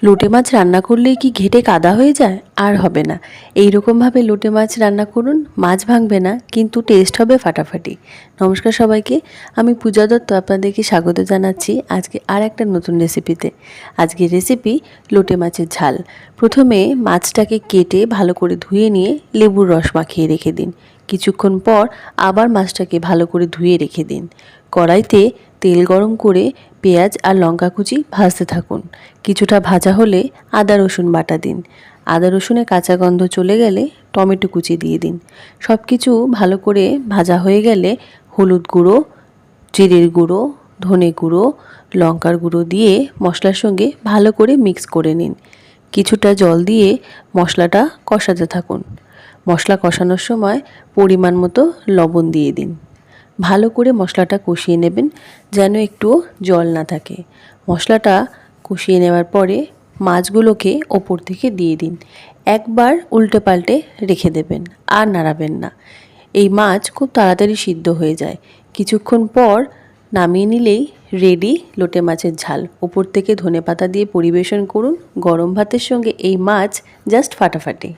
লোটে মাছ রান্না করলেই কি ঘেটে কাদা হয়ে যায়? আর হবে না। এই রকমভাবে লোটে মাছ রান্না করুন, মাছ ভাঙবে না, কিন্তু টেস্ট হবে ফাটাফাটি। নমস্কার সবাইকে, আমি পূজা দত্ত আপনাদেরকে স্বাগত জানাচ্ছি আজকে আর একটা নতুন রেসিপিতে। আজকের রেসিপি লোটে মাছের ঝাল। প্রথমে মাছটাকে কেটে ভালো করে ধুয়ে নিয়ে লেবুর রস মাখিয়ে রেখে দিন। কিছুক্ষণ পর আবার মাছটাকে ভালো করে ধুয়ে রেখে দিন। কড়াইতে তেল গরম করে পেঁয়াজ আর লঙ্কা কুচি ভাজতে থাকুন। কিছুটা ভাজা হলে আদা রসুন বাটা দিন। আদা রসুনের কাঁচা গন্ধ চলে গেলে টমেটো কুচি দিয়ে দিন। সব কিছু ভালো করে ভাজা হয়ে গেলে হলুদ গুঁড়ো, জিরের গুঁড়ো, ধনে গুঁড়ো, লঙ্কার গুঁড়ো দিয়ে মশলার সঙ্গে ভালো করে মিক্স করে নিন। কিছুটা জল দিয়ে মশলাটা কষাতে থাকুন। মশলা কষানোর সময় পরিমাণ মতো লবণ দিয়ে দিন। ভালো করে মশলাটা কষিয়ে নেবেন, যেন একটুও জল না থাকে। মশলাটা কষিয়ে নেওয়ার পরে মাছগুলোকে ওপর থেকে দিয়ে দিন। একবার উল্টে পাল্টে রেখে দেবেন, আর নাড়াবেন না। এই মাছ খুব তাড়াতাড়ি সিদ্ধ হয়ে যায়। কিছুক্ষণ পর নামিয়ে নিলেই রেডি লোটে মাছের ঝাল। ওপর থেকে ধনেপাতা দিয়ে পরিবেশন করুন। গরম ভাতের সঙ্গে এই মাছ জাস্ট ফাটাফাটি।